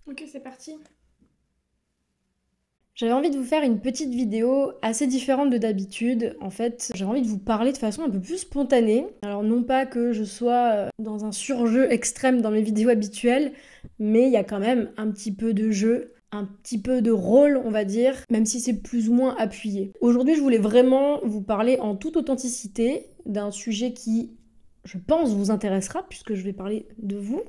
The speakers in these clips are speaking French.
Ok, c'est parti. J'avais envie de vous faire une petite vidéo assez différente de d'habitude. En fait, j'avais envie de vous parler de façon un peu plus spontanée. Alors non pas que je sois dans un surjeu extrême dans mes vidéos habituelles, mais il y a quand même un petit peu de jeu, un petit peu de rôle, on va dire, même si c'est plus ou moins appuyé. Aujourd'hui, je voulais vraiment vous parler en toute authenticité d'un sujet qui, je pense, vous intéressera, puisque je vais parler de vous.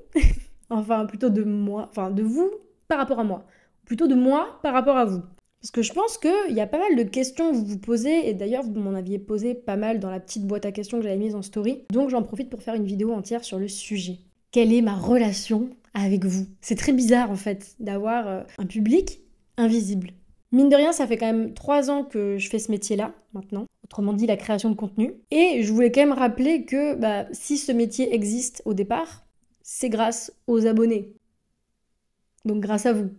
Enfin, plutôt de moi, enfin de vous par rapport à moi. Plutôt de moi par rapport à vous. Parce que je pense qu'il y a pas mal de questions que vous vous posez, et d'ailleurs vous m'en aviez posé pas mal dans la petite boîte à questions que j'avais mise en story, donc j'en profite pour faire une vidéo entière sur le sujet. Quelle est ma relation avec vous? C'est très bizarre en fait d'avoir un public invisible. Mine de rien, ça fait quand même 3 ans que je fais ce métier-là, maintenant. Autrement dit, la création de contenu. Et je voulais quand même rappeler que si ce métier existe au départ, c'est grâce aux abonnés. Donc grâce à vous.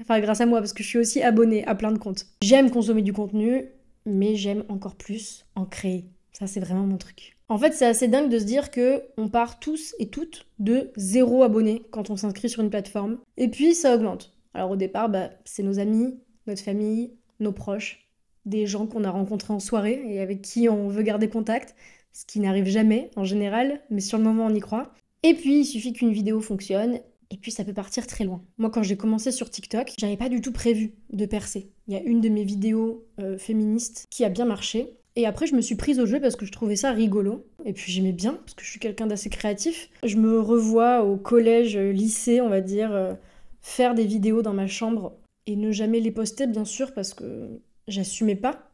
Enfin, grâce à moi, parce que je suis aussi abonnée à plein de comptes. J'aime consommer du contenu, mais j'aime encore plus en créer. Ça, c'est vraiment mon truc. En fait, c'est assez dingue de se dire que on part tous et toutes de 0 abonnés quand on s'inscrit sur une plateforme. Et puis, ça augmente. Alors au départ, c'est nos amis, notre famille, nos proches, des gens qu'on a rencontrés en soirée et avec qui on veut garder contact, ce qui n'arrive jamais en général, mais sur le moment on y croit. Et puis, il suffit qu'une vidéo fonctionne et puis ça peut partir très loin. Moi, quand j'ai commencé sur TikTok, j'avais pas du tout prévu de percer. Il y a une de mes vidéos féministes qui a bien marché. Et après, je me suis prise au jeu parce que je trouvais ça rigolo. Et puis j'aimais bien, parce que je suis quelqu'un d'assez créatif. Je me revois au collège, lycée, on va dire, faire des vidéos dans ma chambre et ne jamais les poster, bien sûr, parce que j'assumais pas.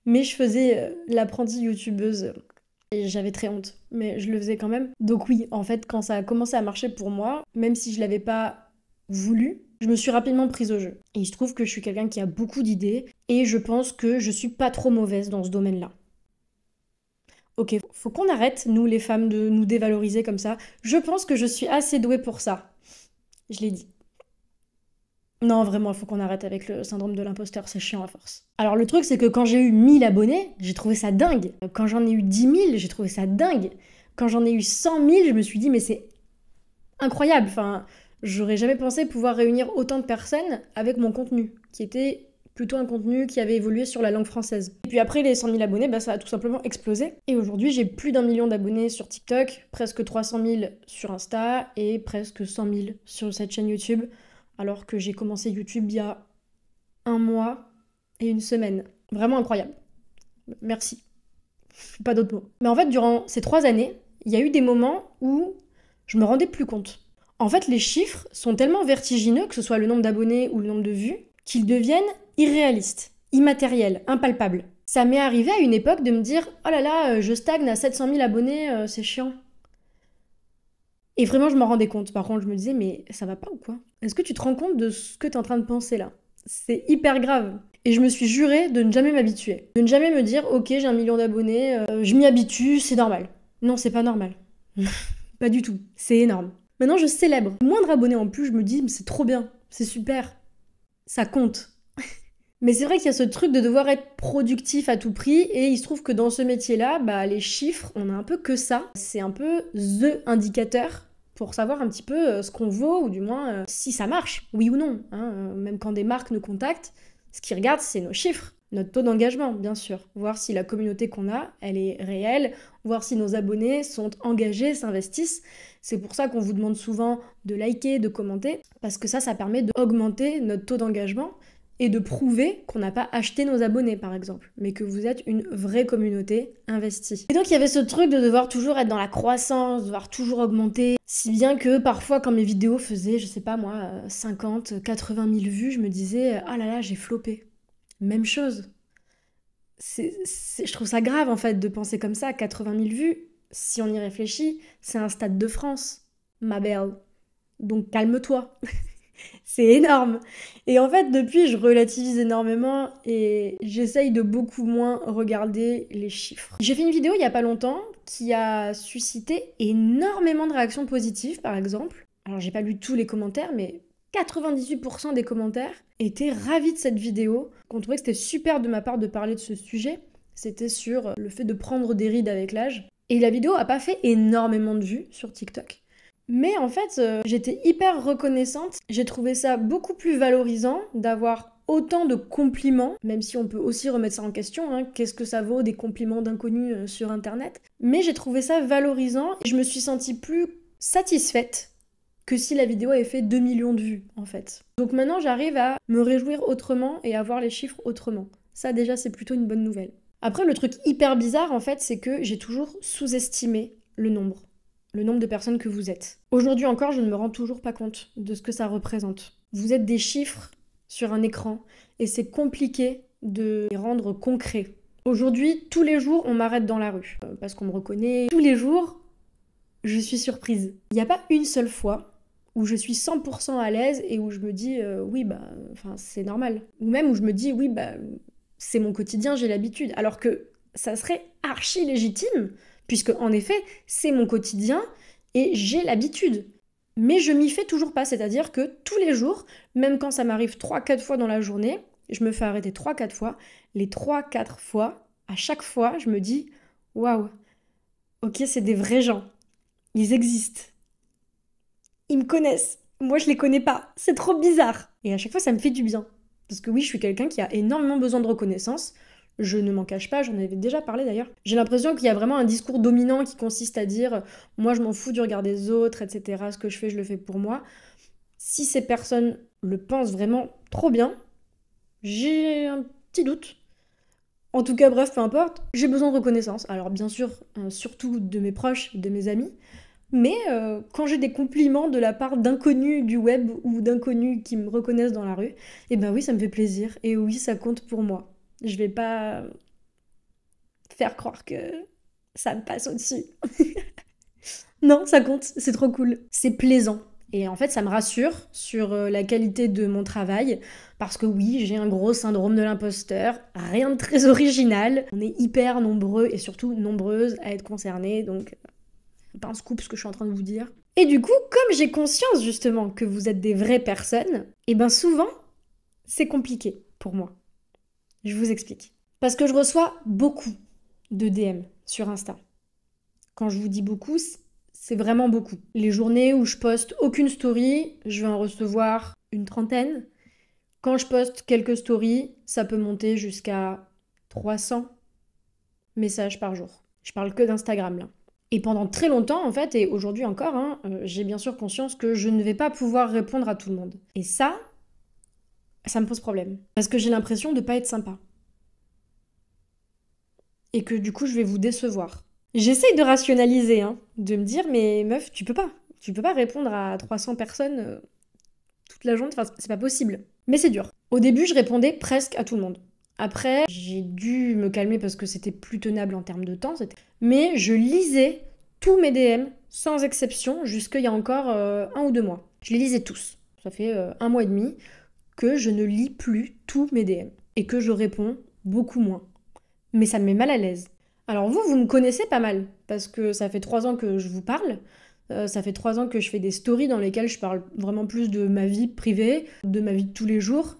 Mais je faisais l'apprentie youtubeuse et j'avais très honte, mais je le faisais quand même. Donc oui, en fait, quand ça a commencé à marcher pour moi, même si je l'avais pas voulu, je me suis rapidement prise au jeu. Et il se trouve que je suis quelqu'un qui a beaucoup d'idées, et je pense que je suis pas trop mauvaise dans ce domaine-là. Ok, faut qu'on arrête, nous les femmes, de nous dévaloriser comme ça. Je pense que je suis assez douée pour ça. Je l'ai dit. Non, vraiment, il faut qu'on arrête avec le syndrome de l'imposteur, c'est chiant à force. Alors le truc, c'est que quand j'ai eu 1000 abonnés, j'ai trouvé ça dingue. Quand j'en ai eu 10 000, j'ai trouvé ça dingue. Quand j'en ai eu 100 000, je me suis dit, mais c'est incroyable. Enfin, j'aurais jamais pensé pouvoir réunir autant de personnes avec mon contenu, qui était plutôt un contenu qui avait évolué sur la langue française. Et puis après les 100 000 abonnés, ça a tout simplement explosé. Et aujourd'hui, j'ai plus d'1 million d'abonnés sur TikTok, presque 300 000 sur Insta et presque 100 000 sur cette chaîne YouTube, alors que j'ai commencé YouTube il y a 1 mois et 1 semaine. Vraiment incroyable. Merci. Pas d'autres mots. Mais en fait, durant ces 3 années, il y a eu des moments où je me rendais plus compte. En fait, les chiffres sont tellement vertigineux, que ce soit le nombre d'abonnés ou le nombre de vues, qu'ils deviennent irréalistes, immatériels, impalpables. Ça m'est arrivé à une époque de me dire « Oh là là, je stagne à 700 000 abonnés, c'est chiant ». Et vraiment, je m'en rendais compte. Par contre, je me disais « Mais ça va pas ou quoi? Est-ce que tu te rends compte de ce que tu es en train de penser là? C'est hyper grave. » Et je me suis juré de ne jamais m'habituer. De ne jamais me dire « Ok, j'ai 1 million d'abonnés, je m'y habitue, c'est normal. » Non, c'est pas normal. Pas du tout. C'est énorme. Maintenant, je célèbre. Moindre abonné en plus, je me dis, c'est trop bien, c'est super. Ça compte. Mais c'est vrai qu'il y a ce truc de devoir être productif à tout prix, et il se trouve que dans ce métier-là, les chiffres, on a un peu que ça. C'est un peu the indicateur pour savoir un petit peu ce qu'on vaut, ou du moins si ça marche, oui ou non. Même quand des marques nous contactent, ce qu'ils regardent, c'est nos chiffres. Notre taux d'engagement, bien sûr. Voir si la communauté qu'on a, elle est réelle, voir si nos abonnés sont engagés, s'investissent. C'est pour ça qu'on vous demande souvent de liker, de commenter, parce que ça permet d'augmenter notre taux d'engagement et de prouver qu'on n'a pas acheté nos abonnés, par exemple, mais que vous êtes une vraie communauté investie. Et donc il y avait ce truc de devoir toujours être dans la croissance, de devoir toujours augmenter, si bien que parfois quand mes vidéos faisaient, je sais pas moi, 50, 80 000 vues, je me disais « Ah là là, j'ai floppé ». Même chose. Je trouve ça grave en fait de penser comme ça, 80 000 vues. Si on y réfléchit, c'est un stade de France, ma belle. Donc calme-toi. C'est énorme. Et en fait, depuis, je relativise énormément et j'essaye de beaucoup moins regarder les chiffres. J'ai fait une vidéo il y a pas longtemps qui a suscité énormément de réactions positives, par exemple. Alors, j'ai pas lu tous les commentaires, mais 98% des commentaires étaient ravis de cette vidéo, qu'on trouvait que c'était super de ma part de parler de ce sujet. C'était sur le fait de prendre des rides avec l'âge. Et la vidéo a pas fait énormément de vues sur TikTok. Mais en fait, j'étais hyper reconnaissante. J'ai trouvé ça beaucoup plus valorisant d'avoir autant de compliments, même si on peut aussi remettre ça en question, hein, qu'est-ce que ça vaut des compliments d'inconnus sur internet. Mais j'ai trouvé ça valorisant et je me suis sentie plus satisfaite que si la vidéo avait fait 2 millions de vues, en fait. Donc maintenant, j'arrive à me réjouir autrement et à voir les chiffres autrement. Ça, déjà, c'est plutôt une bonne nouvelle. Après, le truc hyper bizarre, en fait, c'est que j'ai toujours sous-estimé le nombre de personnes que vous êtes. Aujourd'hui encore, je ne me rends toujours pas compte de ce que ça représente. Vous êtes des chiffres sur un écran et c'est compliqué de les rendre concrets. Aujourd'hui, tous les jours, on m'arrête dans la rue parce qu'on me reconnaît. Tous les jours, je suis surprise. Il n'y a pas une seule fois où je suis 100% à l'aise et où je me dis oui, c'est normal. Ou même où je me dis oui, c'est mon quotidien, j'ai l'habitude. Alors que ça serait archi légitime, puisque en effet, c'est mon quotidien et j'ai l'habitude. Mais je m'y fais toujours pas, c'est-à-dire que tous les jours, même quand ça m'arrive 3-4 fois dans la journée, je me fais arrêter 3-4 fois, les 3-4 fois, à chaque fois, je me dis « Waouh, ok, c'est des vrais gens, ils existent, ils me connaissent, moi je les connais pas, c'est trop bizarre !» Et à chaque fois, ça me fait du bien. Parce que oui, je suis quelqu'un qui a énormément besoin de reconnaissance. Je ne m'en cache pas, j'en avais déjà parlé d'ailleurs. J'ai l'impression qu'il y a vraiment un discours dominant qui consiste à dire « moi je m'en fous du regard des autres, etc. Ce que je fais, je le fais pour moi ». Si ces personnes le pensent vraiment trop bien, j'ai un petit doute. En tout cas, bref, peu importe, j'ai besoin de reconnaissance. Alors bien sûr, surtout de mes proches, de mes amis. Mais quand j'ai des compliments de la part d'inconnus du web ou d'inconnus qui me reconnaissent dans la rue, eh ben oui, ça me fait plaisir. Et oui, ça compte pour moi. Je vais pas faire croire que ça me passe au-dessus. Non, ça compte, c'est trop cool. C'est plaisant. Et en fait, ça me rassure sur la qualité de mon travail, parce que oui, j'ai un gros syndrome de l'imposteur, rien de très original. On est hyper nombreux et surtout nombreuses à être concernés, donc pas un scoop ce que je suis en train de vous dire. Et du coup, comme j'ai conscience justement que vous êtes des vraies personnes, et ben souvent, c'est compliqué pour moi. Je vous explique. Parce que je reçois beaucoup de DM sur Insta. Quand je vous dis beaucoup, c'est vraiment beaucoup. Les journées où je poste aucune story, je vais en recevoir une trentaine. Quand je poste quelques stories, ça peut monter jusqu'à 300 messages par jour. Je parle que d'Instagram là. Et pendant très longtemps, en fait, et aujourd'hui encore, j'ai bien sûr conscience que je ne vais pas pouvoir répondre à tout le monde. Et ça me pose problème. Parce que j'ai l'impression de pas être sympa. Et que du coup, je vais vous décevoir. J'essaye de rationaliser, de me dire, mais meuf, tu peux pas. Tu peux pas répondre à 300 personnes toute la journée, enfin, c'est pas possible. Mais c'est dur. Au début, je répondais presque à tout le monde. Après, j'ai dû me calmer parce que c'était plus tenable en termes de temps. Mais je lisais tous mes DM, sans exception, jusqu'il y a encore 1 ou 2 mois. Je les lisais tous. Ça fait 1 mois et demi que je ne lis plus tous mes DM. Et que je réponds beaucoup moins. Mais ça me met mal à l'aise. Alors vous me connaissez pas mal, parce que ça fait 3 ans que je vous parle. Ça fait 3 ans que je fais des stories dans lesquelles je parle vraiment plus de ma vie privée, de ma vie de tous les jours.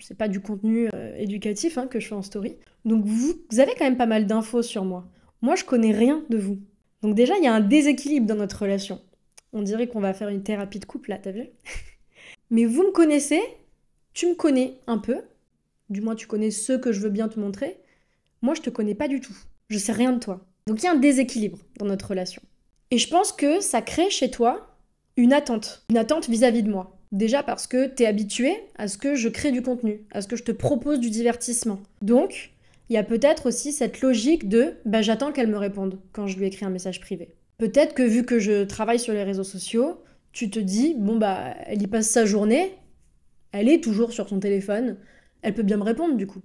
C'est pas du contenu éducatif que je fais en story. Donc vous avez quand même pas mal d'infos sur moi. Moi, je connais rien de vous. Donc déjà, il y a un déséquilibre dans notre relation. On dirait qu'on va faire une thérapie de couple, là, t'as vu? Mais vous me connaissez, tu me connais un peu. Du moins, tu connais ceux que je veux bien te montrer. Moi, je te connais pas du tout. Je sais rien de toi. Donc il y a un déséquilibre dans notre relation. Et je pense que ça crée chez toi une attente vis-à-vis de moi. Déjà parce que t'es habitué à ce que je crée du contenu, à ce que je te propose du divertissement. Donc, il y a peut-être aussi cette logique de « j'attends qu'elle me réponde quand je lui écris un message privé ». Peut-être que vu que je travaille sur les réseaux sociaux, tu te dis « elle y passe sa journée, elle est toujours sur son téléphone, elle peut bien me répondre du coup ».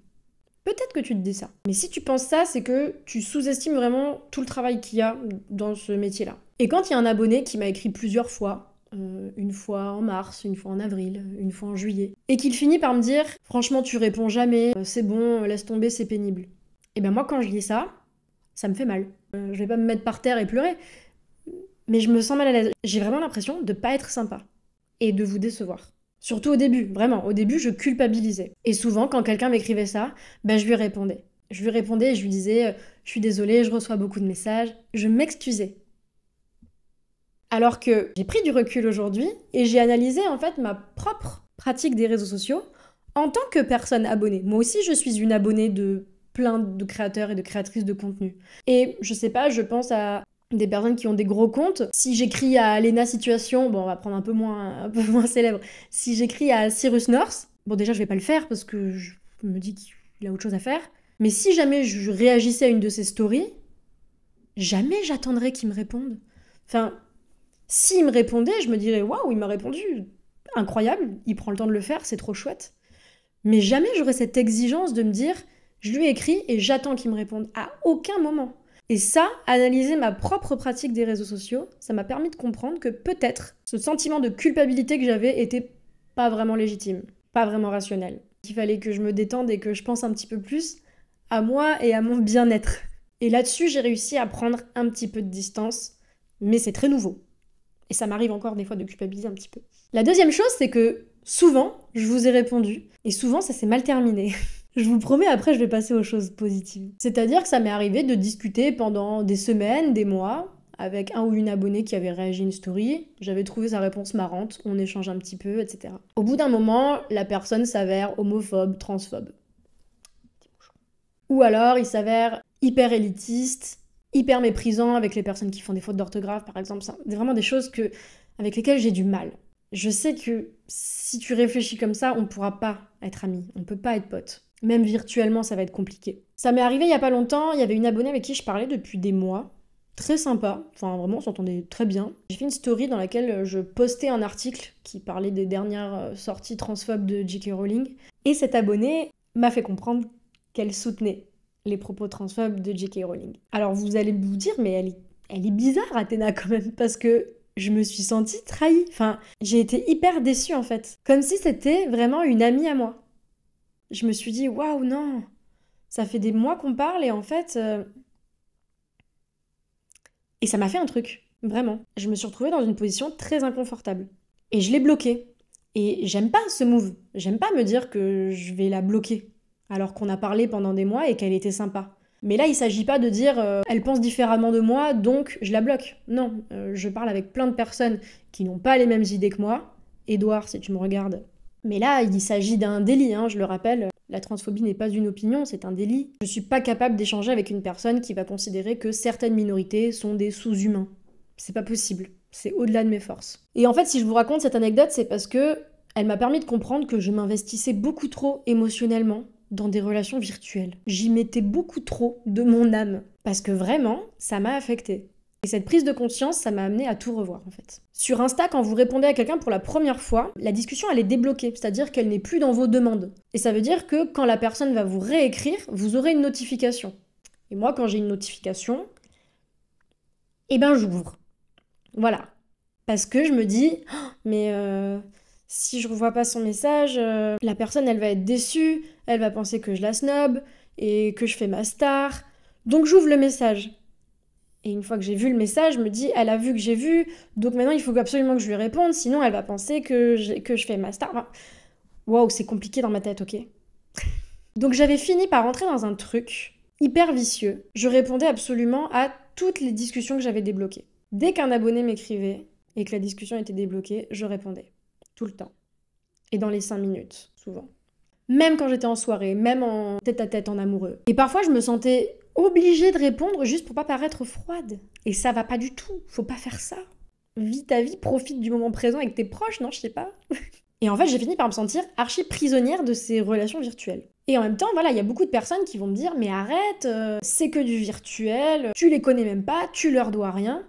Peut-être que tu te dis ça. Mais si tu penses ça, c'est que tu sous-estimes vraiment tout le travail qu'il y a dans ce métier-là. Et quand il y a un abonné qui m'a écrit plusieurs fois, une fois en mars, une fois en avril, une fois en juillet, et qu'il finit par me dire « Franchement, tu réponds jamais, c'est bon, laisse tomber, c'est pénible ». Et ben moi, quand je lis ça, ça me fait mal. Je vais pas me mettre par terre et pleurer, mais je me sens mal à l'aise. J'ai vraiment l'impression de pas être sympa et de vous décevoir. Surtout au début, vraiment. Au début, je culpabilisais. Et souvent, quand quelqu'un m'écrivait ça, je lui répondais. Je lui répondais et je lui disais « Je suis désolée, je reçois beaucoup de messages ». Je m'excusais. Alors que j'ai pris du recul aujourd'hui et j'ai analysé en fait ma propre pratique des réseaux sociaux en tant que personne abonnée. Moi aussi, je suis une abonnée de plein de créateurs et de créatrices de contenu. Et je sais pas, je pense à des personnes qui ont des gros comptes. Si j'écris à Lena Situation, bon, on va prendre un peu moins célèbre. Si j'écris à Cyrus North, bon, déjà, je vais pas le faire parce que je me dis qu'il a autre chose à faire. Mais si jamais je réagissais à une de ses stories, jamais j'attendrais qu'il me réponde. Enfin, s'il me répondait, je me dirais waouh, il m'a répondu, incroyable, il prend le temps de le faire, c'est trop chouette. Mais jamais j'aurais cette exigence de me dire je lui écris et j'attends qu'il me réponde. À aucun moment. Et ça, analyser ma propre pratique des réseaux sociaux, ça m'a permis de comprendre que peut-être ce sentiment de culpabilité que j'avais était pas vraiment légitime, pas vraiment rationnel. Il fallait que je me détende et que je pense un petit peu plus à moi et à mon bien-être. Et là-dessus, j'ai réussi à prendre un petit peu de distance, mais c'est très nouveau. Et ça m'arrive encore des fois de culpabiliser un petit peu. La deuxième chose, c'est que souvent, je vous ai répondu, et souvent, ça s'est mal terminé. Je vous promets, après, je vais passer aux choses positives. C'est-à-dire que ça m'est arrivé de discuter pendant des semaines, des mois, avec un ou une abonnée qui avait réagi à une story. J'avais trouvé sa réponse marrante, on échange un petit peu, etc. Au bout d'un moment, la personne s'avère homophobe, transphobe. Ou alors, il s'avère hyper élitiste, hyper méprisant avec les personnes qui font des fautes d'orthographe, par exemple. C'est vraiment des choses avec lesquelles j'ai du mal. Je sais que si tu réfléchis comme ça, on ne pourra pas être amis, on ne peut pas être potes. Même virtuellement, ça va être compliqué. Ça m'est arrivé il y a pas longtemps, il y avait une abonnée avec qui je parlais depuis des mois. Très sympa, enfin vraiment on s'entendait très bien. J'ai fait une story dans laquelle je postais un article qui parlait des dernières sorties transphobes de J.K. Rowling. Et cette abonnée m'a fait comprendre qu'elle soutenait les propos transphobes de J.K. Rowling. Alors vous allez vous dire, mais elle est bizarre Athéna quand même, parce que je me suis sentie trahie. Enfin, j'ai été hyper déçue en fait. Comme si c'était vraiment une amie à moi. Je me suis dit, waouh, non, ça fait des mois qu'on parle et en fait... Et ça m'a fait un truc, vraiment. Je me suis retrouvée dans une position très inconfortable. Et je l'ai bloquée. Et j'aime pas ce move. J'aime pas me dire que je vais la bloquer, alors qu'on a parlé pendant des mois et qu'elle était sympa. Mais là, il s'agit pas de dire elle pense différemment de moi, donc je la bloque. Non, je parle avec plein de personnes qui n'ont pas les mêmes idées que moi. Édouard, si tu me regardes. Mais là, il s'agit d'un délit, hein, je le rappelle. La transphobie n'est pas une opinion, c'est un délit. Je suis pas capable d'échanger avec une personne qui va considérer que certaines minorités sont des sous-humains. C'est pas possible. C'est au-delà de mes forces. Et en fait, si je vous raconte cette anecdote, c'est parce que elle m'a permis de comprendre que je m'investissais beaucoup trop émotionnellement dans des relations virtuelles. J'y mettais beaucoup trop de mon âme. Parce que vraiment, ça m'a affectée. Et cette prise de conscience, ça m'a amené à tout revoir en fait. Sur Insta, quand vous répondez à quelqu'un pour la première fois, la discussion elle est débloquée, c'est-à-dire qu'elle n'est plus dans vos demandes. Et ça veut dire que quand la personne va vous réécrire, vous aurez une notification. Et moi, quand j'ai une notification, eh ben j'ouvre. Voilà. Parce que je me dis, oh, mais si je revois pas son message, la personne elle va être déçue, elle va penser que je la snob et que je fais ma star. Donc j'ouvre le message. Et une fois que j'ai vu le message, je me dis, elle a vu que j'ai vu, donc maintenant il faut absolument que je lui réponde, sinon elle va penser que je fais ma star. Enfin, waouh, c'est compliqué dans ma tête, ok? Donc j'avais fini par rentrer dans un truc hyper vicieux. Je répondais absolument à toutes les discussions que j'avais débloquées. Dès qu'un abonné m'écrivait et que la discussion était débloquée, je répondais. Tout le temps. Et dans les 5 minutes, souvent. Même quand j'étais en soirée, même en tête-à-tête, en amoureux. Et parfois je me sentais obligée de répondre juste pour pas paraître froide. Et ça va pas du tout, faut pas faire ça. Vis ta vie, profite du moment présent avec tes proches, non, je sais pas. Et en fait, j'ai fini par me sentir archi prisonnière de ces relations virtuelles. Et en même temps, voilà, il y a beaucoup de personnes qui vont me dire « Mais arrête, c'est que du virtuel, tu les connais même pas, tu leur dois rien. »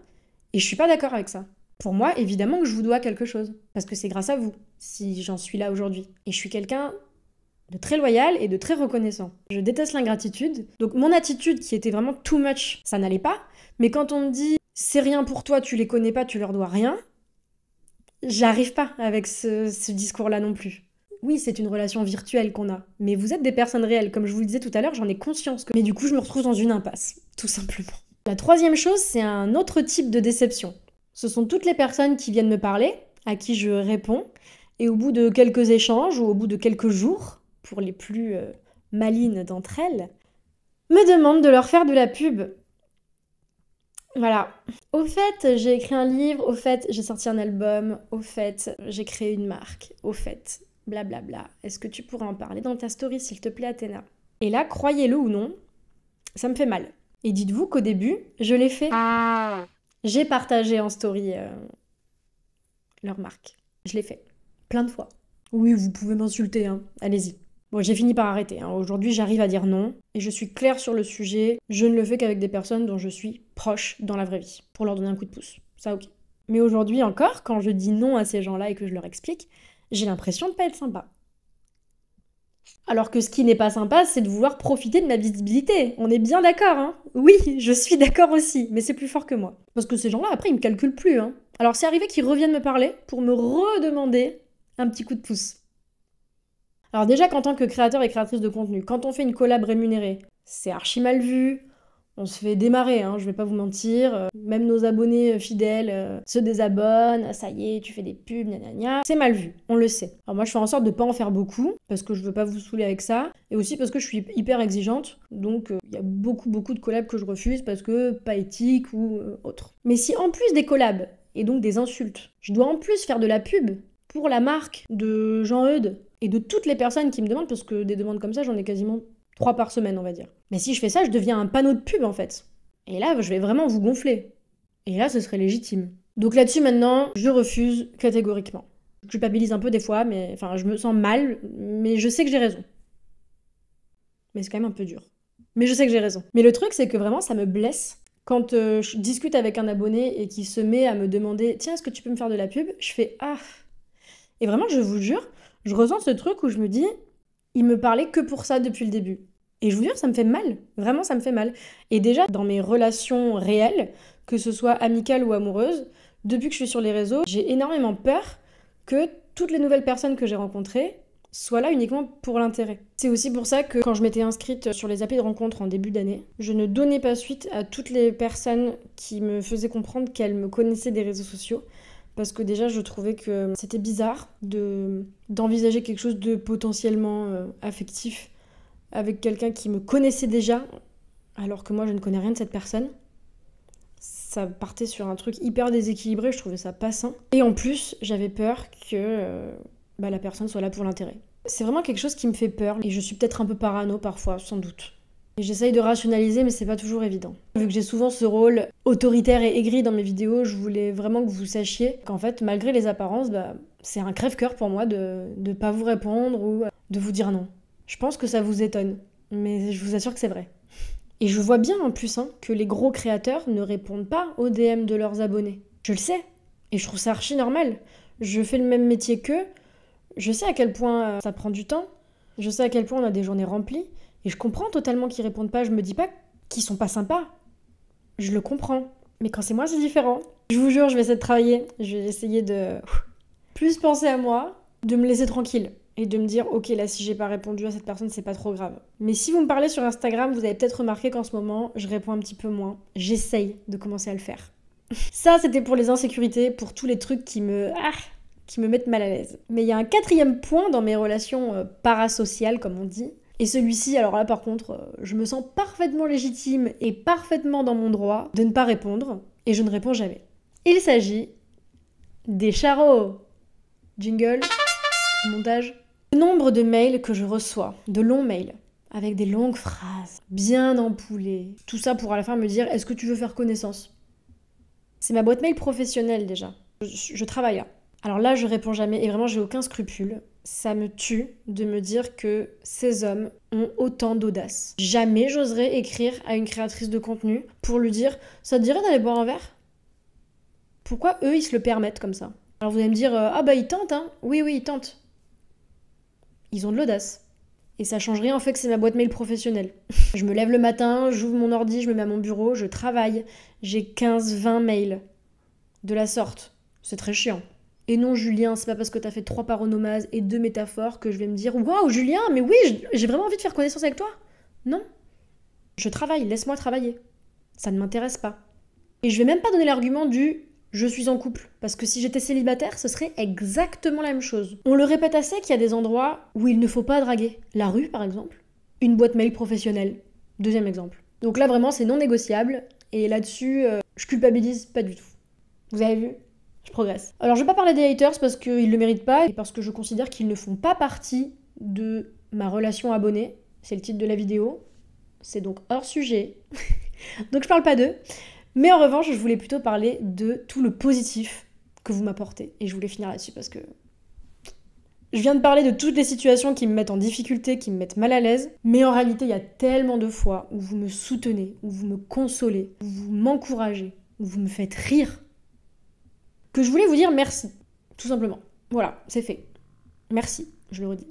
Et je suis pas d'accord avec ça. Pour moi, évidemment que je vous dois quelque chose. Parce que c'est grâce à vous, si j'en suis là aujourd'hui. Et je suis quelqu'un de très loyal et de très reconnaissant. Je déteste l'ingratitude. Donc mon attitude qui était vraiment too much, ça n'allait pas. Mais quand on me dit « C'est rien pour toi, tu les connais pas, tu leur dois rien », j'arrive pas avec ce discours-là non plus. Oui, c'est une relation virtuelle qu'on a, mais vous êtes des personnes réelles. Comme je vous le disais tout à l'heure, j'en ai conscience. Mais du coup, je me retrouve dans une impasse, tout simplement. La troisième chose, c'est un autre type de déception. Ce sont toutes les personnes qui viennent me parler, à qui je réponds, et au bout de quelques échanges, ou au bout de quelques jours, pour les plus malines d'entre elles, me demandent de leur faire de la pub. Voilà. Au fait, j'ai écrit un livre, au fait, j'ai sorti un album, au fait, j'ai créé une marque, au fait, blablabla. Est-ce que tu pourrais en parler dans ta story, s'il te plaît, Athéna? Et là, croyez-le ou non, ça me fait mal. Et dites-vous qu'au début, je l'ai fait. J'ai partagé en story leur marque. Je l'ai fait. Plein de fois. Oui, vous pouvez m'insulter, hein. Allez-y. Bon, j'ai fini par arrêter, hein. Aujourd'hui, j'arrive à dire non. Et je suis claire sur le sujet. Je ne le fais qu'avec des personnes dont je suis proche dans la vraie vie. Pour leur donner un coup de pouce. Ça, ok. Mais aujourd'hui encore, quand je dis non à ces gens-là et que je leur explique, j'ai l'impression de pas être sympa. Alors que ce qui n'est pas sympa, c'est de vouloir profiter de ma visibilité. On est bien d'accord, hein? Oui, je suis d'accord aussi, mais c'est plus fort que moi. Parce que ces gens-là, après, ils me calculent plus, hein. Alors c'est arrivé qu'ils reviennent me parler pour me redemander un petit coup de pouce. Alors déjà qu'en tant que créateur et créatrice de contenu, quand on fait une collab rémunérée, c'est archi mal vu, on se fait démarrer, hein, je vais pas vous mentir. Même nos abonnés fidèles se désabonnent, ça y est, tu fais des pubs, gna gna gna. C'est mal vu, on le sait. Alors moi je fais en sorte de pas en faire beaucoup, parce que je veux pas vous saouler avec ça, et aussi parce que je suis hyper exigeante, donc il y a beaucoup de collabs que je refuse parce que pas éthique ou autre. Mais si en plus des collabs, et donc des insultes, je dois en plus faire de la pub pour la marque de Jean-Eudes, et de toutes les personnes qui me demandent, parce que des demandes comme ça, j'en ai quasiment 3 par semaine, on va dire. Mais si je fais ça, je deviens un panneau de pub, en fait. Et là, je vais vraiment vous gonfler. Et là, ce serait légitime. Donc là-dessus, maintenant, je refuse catégoriquement. Je culpabilise un peu des fois, mais enfin, je me sens mal, mais je sais que j'ai raison. Mais c'est quand même un peu dur. Mais je sais que j'ai raison. Mais le truc, c'est que vraiment, ça me blesse. Quand je discute avec un abonné et qu'il se met à me demander « Tiens, est-ce que tu peux me faire de la pub ?» Je fais « Ah !» Et vraiment, je vous jure, je ressens ce truc où je me dis, il me parlait que pour ça depuis le début. Et je vous jure, ça me fait mal. Vraiment, ça me fait mal. Et déjà, dans mes relations réelles, que ce soit amicales ou amoureuses, depuis que je suis sur les réseaux, j'ai énormément peur que toutes les nouvelles personnes que j'ai rencontrées soient là uniquement pour l'intérêt. C'est aussi pour ça que quand je m'étais inscrite sur les applis de rencontre en début d'année, je ne donnais pas suite à toutes les personnes qui me faisaient comprendre qu'elles me connaissaient des réseaux sociaux. Parce que déjà, je trouvais que c'était bizarre d'envisager quelque chose de potentiellement affectif avec quelqu'un qui me connaissait déjà, alors que moi, je ne connais rien de cette personne. Ça partait sur un truc hyper déséquilibré, je trouvais ça pas sain. Et en plus, j'avais peur que la personne soit là pour l'intérêt. C'est vraiment quelque chose qui me fait peur, et je suis peut-être un peu parano parfois, sans doute. Et j'essaye de rationaliser, mais c'est pas toujours évident. Vu que j'ai souvent ce rôle autoritaire et aigri dans mes vidéos, je voulais vraiment que vous sachiez qu'en fait, malgré les apparences, c'est un crève-cœur pour moi de pas vous répondre ou de vous dire non. Je pense que ça vous étonne, mais je vous assure que c'est vrai. Et je vois bien en plus que les gros créateurs ne répondent pas aux DM de leurs abonnés. Je le sais, et je trouve ça archi normal. Je fais le même métier qu'eux, je sais à quel point ça prend du temps, je sais à quel point on a des journées remplies, et je comprends totalement qu'ils répondent pas, je me dis pas qu'ils sont pas sympas. Je le comprends. Mais quand c'est moi, c'est différent. Je vous jure, je vais essayer de travailler. Je vais essayer de plus penser à moi, de me laisser tranquille. Et de me dire, ok, là, si j'ai pas répondu à cette personne, c'est pas trop grave. Mais si vous me parlez sur Instagram, vous avez peut-être remarqué qu'en ce moment, je réponds un petit peu moins. J'essaye de commencer à le faire. Ça, c'était pour les insécurités, pour tous les trucs qui me mettent mal à l'aise. Mais il y a un 4e point dans mes relations parasociales, comme on dit. Et celui-ci, alors là par contre, je me sens parfaitement légitime et parfaitement dans mon droit de ne pas répondre, et je ne réponds jamais. Il s'agit des charros. Jingle, montage. Le nombre de mails que je reçois, de longs mails, avec des longues phrases, bien empoulées, tout ça pour à la fin me dire « Est-ce que tu veux faire connaissance ?» C'est ma boîte mail professionnelle déjà. Je travaille là. Alors là, je réponds jamais, et vraiment, j'ai aucun scrupule. Ça me tue de me dire que ces hommes ont autant d'audace. Jamais j'oserais écrire à une créatrice de contenu pour lui dire « Ça te dirait d'aller boire un verre ?» Pourquoi eux, ils se le permettent comme ça? Alors vous allez me dire « Ah bah ils tentent, hein ?» Oui, ils tentent. Ils ont de l'audace. Et ça change rien en fait que c'est ma boîte mail professionnelle. Je me lève le matin, j'ouvre mon ordi, je me mets à mon bureau, je travaille. J'ai 15-20 mails de la sorte. C'est très chiant. Et non, Julien, c'est pas parce que t'as fait 3 paronomases et 2 métaphores que je vais me dire « Waouh, Julien, mais oui, j'ai vraiment envie de faire connaissance avec toi !» Non. Je travaille, laisse-moi travailler. Ça ne m'intéresse pas. Et je vais même pas donner l'argument du « je suis en couple », parce que si j'étais célibataire, ce serait exactement la même chose. On le répète assez qu'il y a des endroits où il ne faut pas draguer. La rue, par exemple. Une boîte mail professionnelle. 2e exemple. Donc là, vraiment, c'est non négociable. Et là-dessus, je Je culpabilise pas du tout. Vous avez vu? Je progresse. Alors je vais pas parler des haters parce qu'ils le méritent pas et parce que je considère qu'ils ne font pas partie de ma relation abonnée. C'est le titre de la vidéo. C'est donc hors sujet. Donc je parle pas d'eux. Mais en revanche, je voulais plutôt parler de tout le positif que vous m'apportez. Et je voulais finir là-dessus parce que je viens de parler de toutes les situations qui me mettent en difficulté, qui me mettent mal à l'aise. Mais en réalité, il y a tellement de fois où vous me soutenez, où vous me consolez, où vous m'encouragez, où vous me faites rire, que je voulais vous dire merci. Tout simplement. Voilà, c'est fait. Merci, je le redis.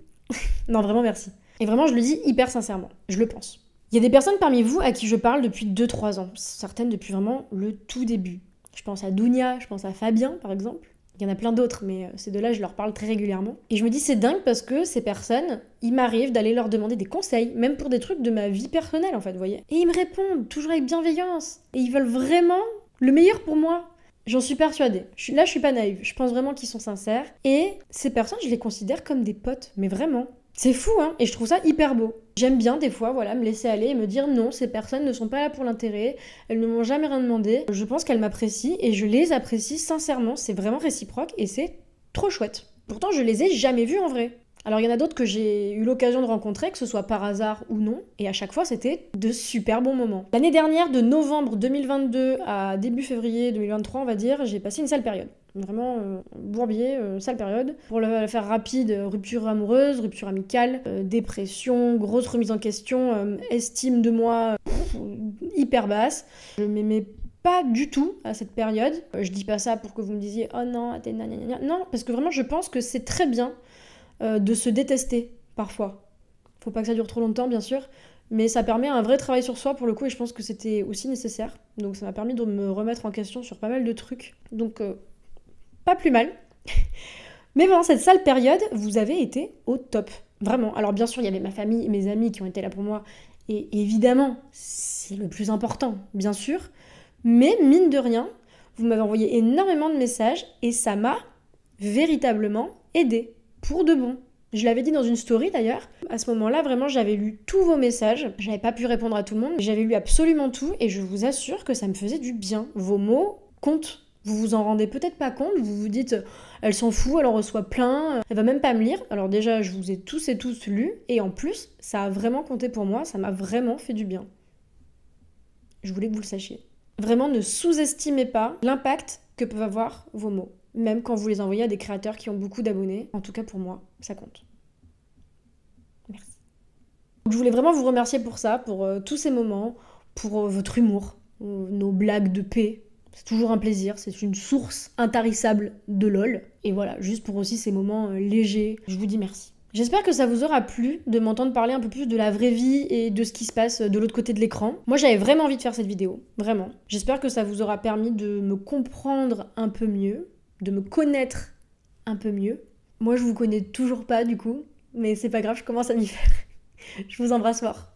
Non, vraiment merci. Et vraiment, je le dis hyper sincèrement. Je le pense. Il y a des personnes parmi vous à qui je parle depuis 2-3 ans. Certaines depuis vraiment le tout début. Je pense à Dounia, je pense à Fabien, par exemple. Il y en a plein d'autres, mais ces deux-là, je leur parle très régulièrement. Et je me dis, c'est dingue parce que ces personnes, il m'arrive d'aller leur demander des conseils, même pour des trucs de ma vie personnelle, en fait, vous voyez. Et ils me répondent, toujours avec bienveillance. Et ils veulent vraiment le meilleur pour moi. J'en suis persuadée. Là, je suis pas naïve. Je pense vraiment qu'ils sont sincères. Et ces personnes, je les considère comme des potes, mais vraiment. C'est fou, hein, et je trouve ça hyper beau. J'aime bien, des fois, voilà, me laisser aller et me dire non, ces personnes ne sont pas là pour l'intérêt, elles ne m'ont jamais rien demandé. Je pense qu'elles m'apprécient et je les apprécie sincèrement, c'est vraiment réciproque et c'est trop chouette. Pourtant, je les ai jamais vues en vrai. Alors, il y en a d'autres que j'ai eu l'occasion de rencontrer, que ce soit par hasard ou non, et à chaque fois, c'était de super bons moments. L'année dernière, de novembre 2022 à début février 2023, on va dire, j'ai passé une sale période. Vraiment bourbier, sale période. Pour le faire rapide, rupture amoureuse, rupture amicale, dépression, grosse remise en question, estime de moi hyper basse. Je m'aimais pas du tout à cette période. Je dis pas ça pour que vous me disiez « Oh non, t'es nanana ». Non, parce que vraiment je pense que c'est très bien de se détester parfois. Faut pas que ça dure trop longtemps bien sûr, mais ça permet un vrai travail sur soi pour le coup et je pense que c'était aussi nécessaire. Donc ça m'a permis de me remettre en question sur pas mal de trucs. Donc pas plus mal. Mais pendant cette sale période, vous avez été au top. Vraiment. Alors bien sûr, il y avait ma famille et mes amis qui ont été là pour moi. Et évidemment, c'est le plus important, bien sûr. Mais mine de rien, vous m'avez envoyé énormément de messages et ça m'a véritablement aidé. Pour de bon. Je l'avais dit dans une story d'ailleurs. À ce moment-là, vraiment, j'avais lu tous vos messages. J'avais pas pu répondre à tout le monde. J'avais lu absolument tout et je vous assure que ça me faisait du bien. Vos mots comptent. Vous vous en rendez peut-être pas compte, vous vous dites « elle s'en fout, elle en reçoit plein, elle va même pas me lire ». Alors déjà, je vous ai tous et tous lus, et en plus, ça a vraiment compté pour moi, ça m'a vraiment fait du bien. Je voulais que vous le sachiez. Vraiment, ne sous-estimez pas l'impact que peuvent avoir vos mots, même quand vous les envoyez à des créateurs qui ont beaucoup d'abonnés. En tout cas, pour moi, ça compte. Merci. Donc, je voulais vraiment vous remercier pour ça, pour tous ces moments, pour votre humour, nos blagues de paix. C'est toujours un plaisir, c'est une source intarissable de LOL. Et voilà, juste pour aussi ces moments légers, je vous dis merci. J'espère que ça vous aura plu de m'entendre parler un peu plus de la vraie vie et de ce qui se passe de l'autre côté de l'écran. Moi, j'avais vraiment envie de faire cette vidéo, vraiment. J'espère que ça vous aura permis de me comprendre un peu mieux, de me connaître un peu mieux. Moi, je vous connais toujours pas du coup, mais c'est pas grave, je commence à m'y faire. Je vous embrasse fort.